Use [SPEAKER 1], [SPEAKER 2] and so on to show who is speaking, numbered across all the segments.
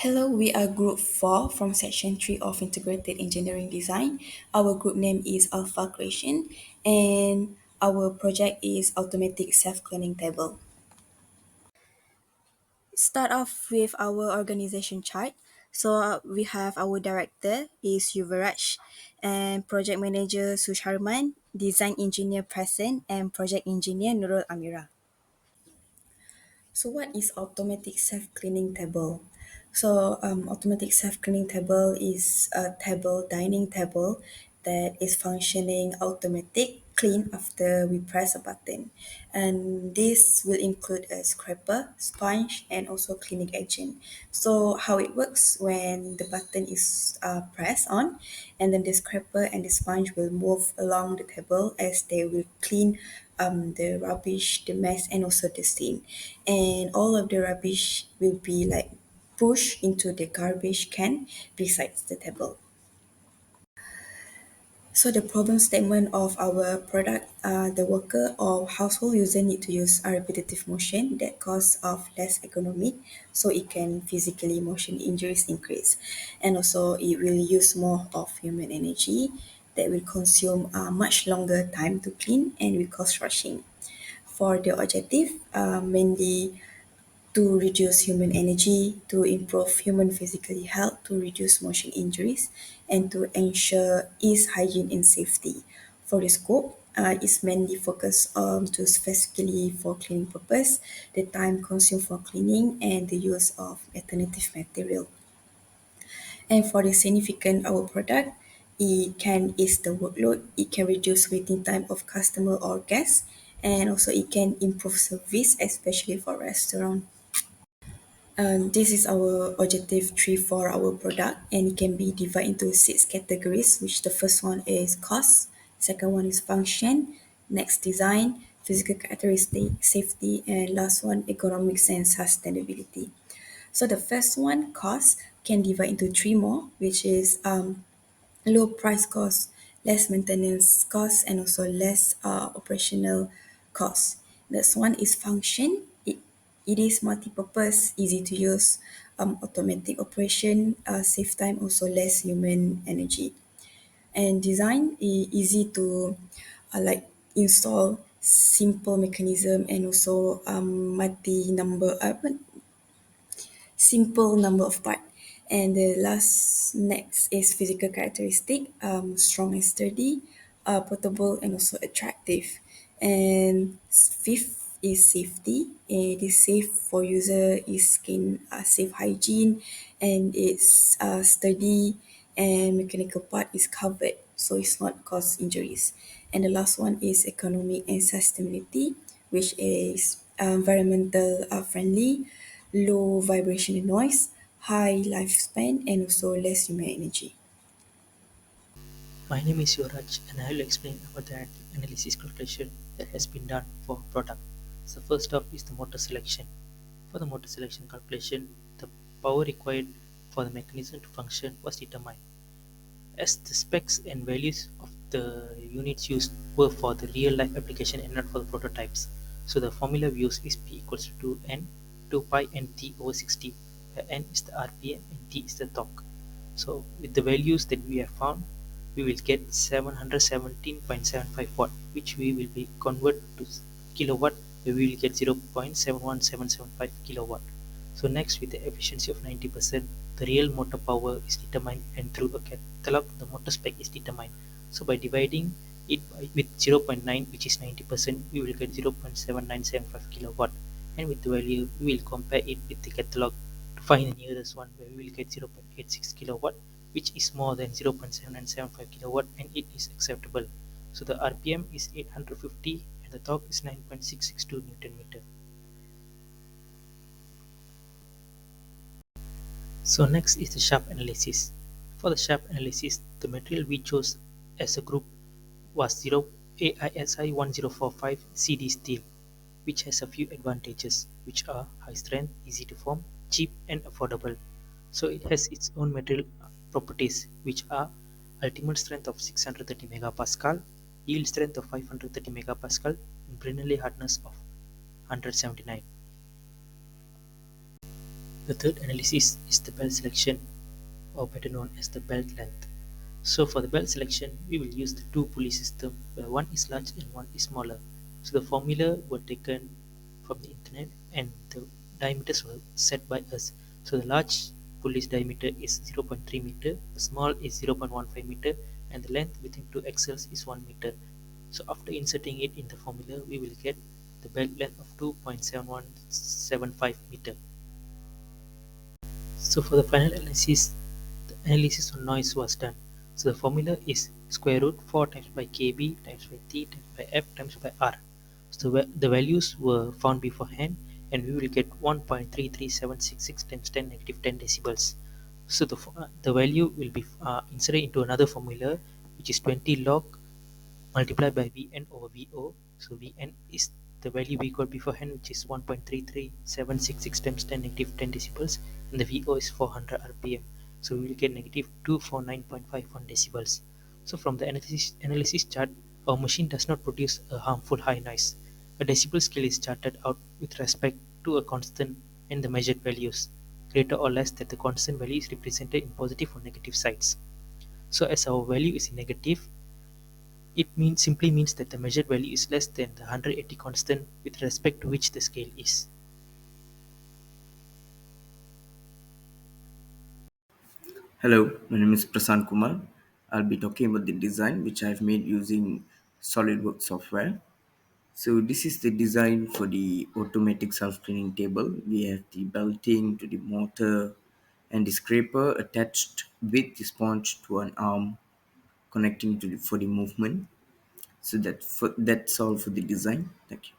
[SPEAKER 1] Hello, we are Group 4 from Section 3 of Integrated Engineering Design. Our group name is Alpha Creation, and our project is Automatic Self-Cleaning Table. Start off with our organization chart. We have our director is Yuvaraj, and project manager Susharman, design engineer Prasen, and project engineer Nurul Amira. So what is automatic self-cleaning table? Automatic self-cleaning table is a table, dining table that is functioning automatic clean after we press a button. And this will include a scraper, sponge, and also cleaning agent. So how it works when the button is pressed on, and then the scraper and the sponge will move along the table as they will clean the rubbish, the mess, and also the stain. And all of the rubbish will be like pushed into the garbage can besides the table. So the problem statement of our product, the worker or household user need to use a repetitive motion that cause of less economic, so it can physically motion injuries increase, and also it will use more of human energy that will consume much longer time to clean and will cause rushing. For the objective, mainly to reduce human energy, to improve human physical health, to reduce motion injuries, and to ensure ease, hygiene, and safety. For the scope, is mainly focused on to specifically for cleaning purpose, the time consumed for cleaning, and the use of alternative material. And for the significant our product, it can ease the workload, it can reduce waiting time of customer or guests, and also it can improve service, especially for restaurant. This is our objective three for our product, and it can be divided into six categories, which the first one is cost, second one is function, next design, physical characteristic, safety, and last one economics and sustainability. So the first one, cost, can divide into three more, which is low price cost, less maintenance cost, and also less operational cost. Next one is function. It is multi-purpose, easy to use, automatic operation, save time, also less human energy. And design easy to like install, simple mechanism, and also simple number of part. And the last next is physical characteristic, strong and sturdy, portable and also attractive. And fifth is safety. It is safe for user, is skin safe hygiene, and it's sturdy, and mechanical part is covered, so it's not cause injuries. And the last one is economic and sustainability, which is environmental friendly, low vibration and noise, high lifespan, and also less human energy.
[SPEAKER 2] My name is Yuvraj and I will explain about the analysis calculation that has been done for product. So first up is the motor selection. For the motor selection calculation, the power required for the mechanism to function was determined. As the specs and values of the units used were for the real life application and not for the prototypes. So the formula we use is P equals to 2N 2 pi Nt over 60, where N is the RPM and T is the torque. So with the values that we have found, we will get 717.75 watt, which we will be convert to kilowatt, where we will get 0.71775 kilowatt. So next, with the efficiency of 90%, the real motor power is determined, and through a catalog, the motor spec is determined. So by dividing it with zero point 0.9, which is 90%, we will get 0.7975 kilowatt. And with the value, we will compare it with the catalog to find the nearest one, where we will get 0.86 kilowatt, which is more than 0.7975 kilowatt, and it is acceptable. So the RPM is 850 and the torque is 9.662 Newton meter. So next is the sharp analysis. For the sharp analysis, the material we chose as a group was 0 AISI 1045 CD steel, which has a few advantages, which are high strength, easy to form, cheap, and affordable. So it has its own material properties, which are ultimate strength of 630 megapascal, yield strength of 530 megapascal, and Bernoulli hardness of 179. The third analysis is the belt selection, or better known as the belt length. So for the belt selection, we will use the two pulley system where one is large and one is smaller. So the formula were taken from the internet and the diameters were set by us. So the large pulley's diameter is 0.3 meter, the small is 0.15 meter, and the length within two axles is 1 meter. So after inserting it in the formula, we will get the belt length of 2.7175 meter. So for the final analysis, the analysis on noise was done. So the formula is square root 4 times by kb times by t times by f times by r. So the values were found beforehand, and we will get 1.33766 times 10 negative 10 decibels. So the value will be inserted into another formula, which is 20 log multiplied by Vn over Vo. So Vn is the value we got beforehand, which is 1.33766 times 10 negative 10 decibels, and the Vo is 400 rpm. So we will get negative 249.51 decibels. So from the analysis chart, our machine does not produce a harmful high noise. A decibel scale is charted out with respect to a constant and the measured values, greater or less that the constant value is represented in positive or negative sides. So as our value is in negative, simply means that the measured value is less than the 180 constant with respect to which the scale is.
[SPEAKER 3] Hello, my name is Prasan Kumar. I'll be talking about the design which I've made using SolidWorks software. So this is the design for the automatic self-cleaning table. We have the belting to the motor and the scraper attached with the sponge to an arm connecting to for the movement. So that's all for the design. Thank you.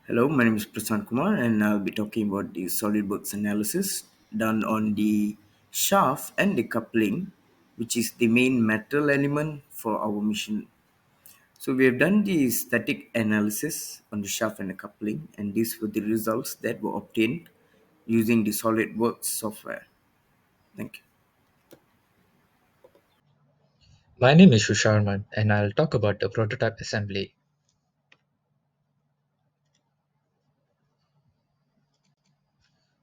[SPEAKER 3] Hello, my name is Prasan Kumar, and I'll be talking about the SolidWorks analysis done on the shaft and the coupling, which is the main metal element for our machine. So we have done the static analysis on the shaft and the coupling, and these were the results that were obtained using the SolidWorks software. Thank you.
[SPEAKER 4] My name is Sharman and I'll talk about the prototype assembly.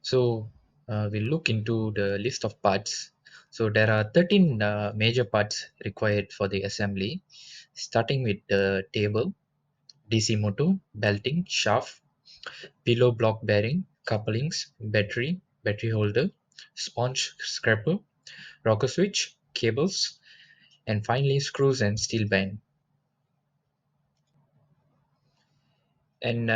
[SPEAKER 4] So we'll look into the list of parts. So there are 13 major parts required for the assembly, starting with the table, DC motor, belting, shaft, pillow block bearing, couplings, battery holder, sponge scraper, rocker switch, cables, and finally screws and steel band. And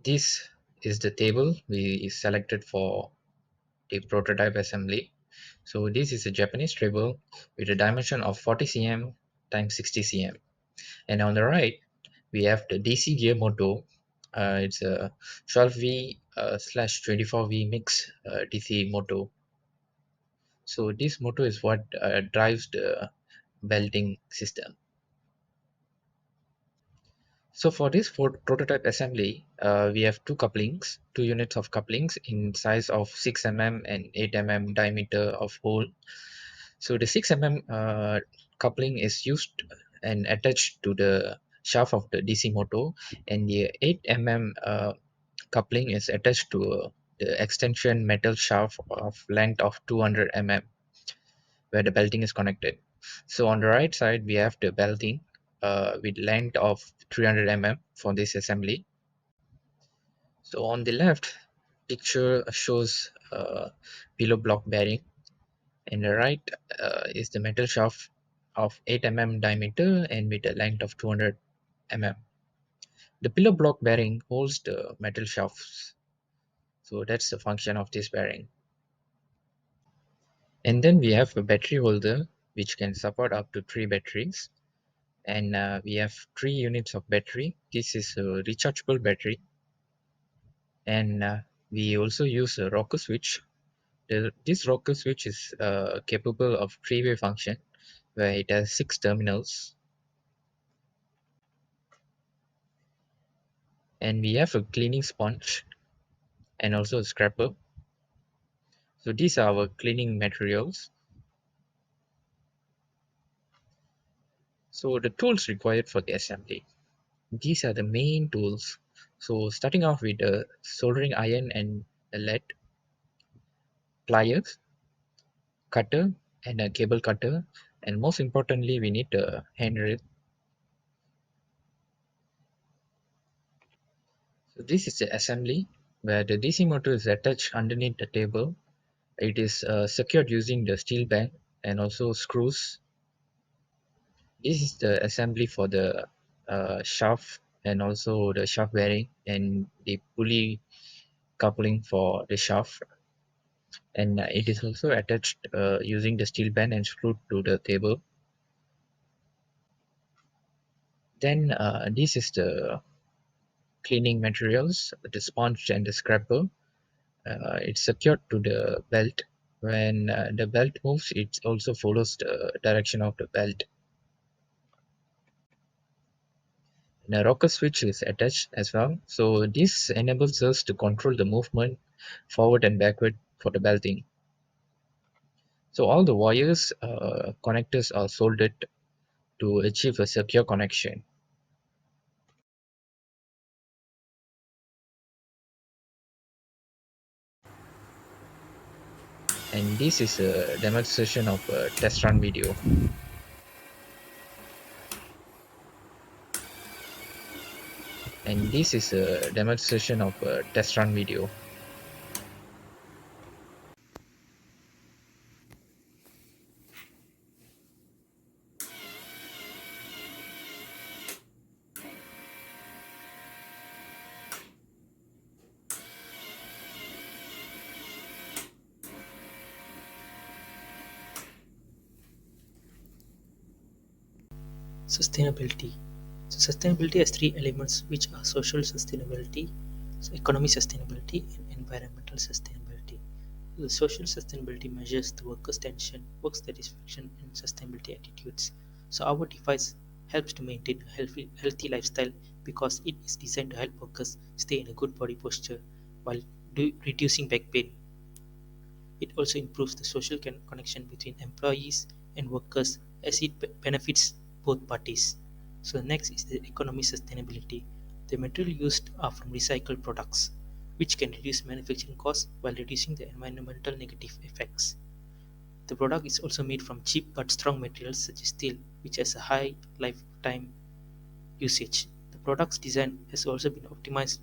[SPEAKER 4] this is the table we selected for the prototype assembly. So this is a Japanese table with a dimension of 40 cm times 60 cm. And on the right, we have the DC gear motor. It's a 12V slash 24V mix DC motor. So this motor is what drives the belting system. So for this prototype assembly, we have two couplings, two units of couplings in size of 6 mm and 8 mm diameter of hole. So the 6 mm coupling is used and attached to the shaft of the DC motor, and the 8 mm coupling is attached to the extension metal shaft of length of 200 mm where the belting is connected. So on the right side, we have the belting with length of 300 mm for this assembly. So on the left, picture shows pillow block bearing, and the right is the metal shaft of 8 mm diameter and with a length of 200 mm. The pillow block bearing holds the metal shafts. So that's the function of this bearing. And then we have a battery holder which can support up to 3 batteries. And we have 3 units of battery. This is a rechargeable battery. And we also use a rocker switch. This rocker switch is capable of three-way function where it has 6 terminals. And we have a cleaning sponge and also a scraper. So these are our cleaning materials. So the tools required for the assembly. These are the main tools. So starting off with a soldering iron and a lead. pliers, cutter, and a cable cutter, and most importantly, we need a handrail. So this is the assembly where the DC motor is attached underneath the table. It is secured using the steel band and also screws. This is the assembly for the shaft and also the shaft bearing and the pulley coupling for the shaft, and it is also attached using the steel band and screwed to the table. Then this is the cleaning materials, the sponge and the scraper. It's secured to the belt. When the belt moves, it also follows the direction of the belt. And a rocker switch is attached as well. So this enables us to control the movement forward and backward for the belting. So all the wires connectors are soldered to achieve a secure connection. And this is a demonstration of a test run video. And this is a demonstration of a test run video.
[SPEAKER 2] Sustainability. So sustainability has three elements which are social sustainability, so economic sustainability, and environmental sustainability. The social sustainability measures the workers' tension, work satisfaction, and sustainability attitudes. So our device helps to maintain a healthy lifestyle because it is designed to help workers stay in a good body posture while reducing back pain. It also improves the social connection between employees and workers as it benefits both parties. So the next is the economic sustainability. The material used are from recycled products, which can reduce manufacturing costs while reducing the environmental negative effects. The product is also made from cheap but strong materials such as steel, which has a high lifetime usage. The product's design has also been optimized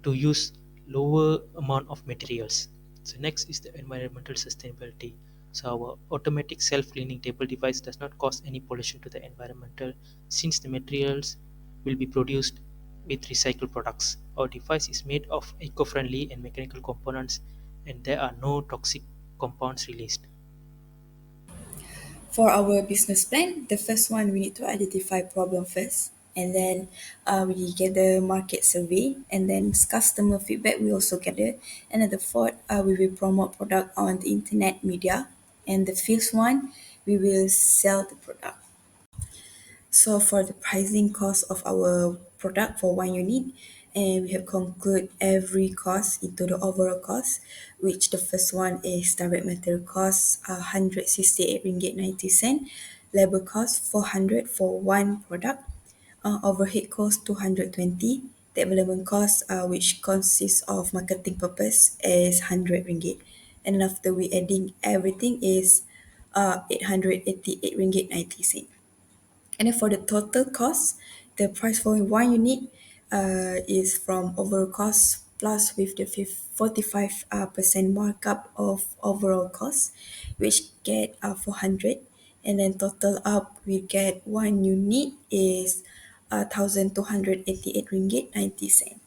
[SPEAKER 2] to use lower amount of materials. So next is the environmental sustainability. So our automatic self-cleaning table device does not cause any pollution to the environmental since the materials will be produced with recycled products. Our device is made of eco-friendly and mechanical components and there are no toxic compounds released.
[SPEAKER 1] For our business plan, the first one we need to identify problem first, and then we gather market survey, and then customer feedback we also gather, and then the fourth we will promote product on the internet media, and the fifth one we will sell the product. So for the pricing cost of our product for one unit, and we have conclude every cost into the overall cost, which the first one is direct material cost, 168 ringgit 90 cent, labor cost 400 for one product, overhead cost 220, development cost, which consists of marketing purpose, is 100 ringgit, and after we adding everything is 888 ringgit 90 cent. And then for the total cost, the price for one unit is from overall cost plus with the 45 percent markup of overall cost, which get 400. And then total up, we get one unit is 1,288 ringgit 90 cent.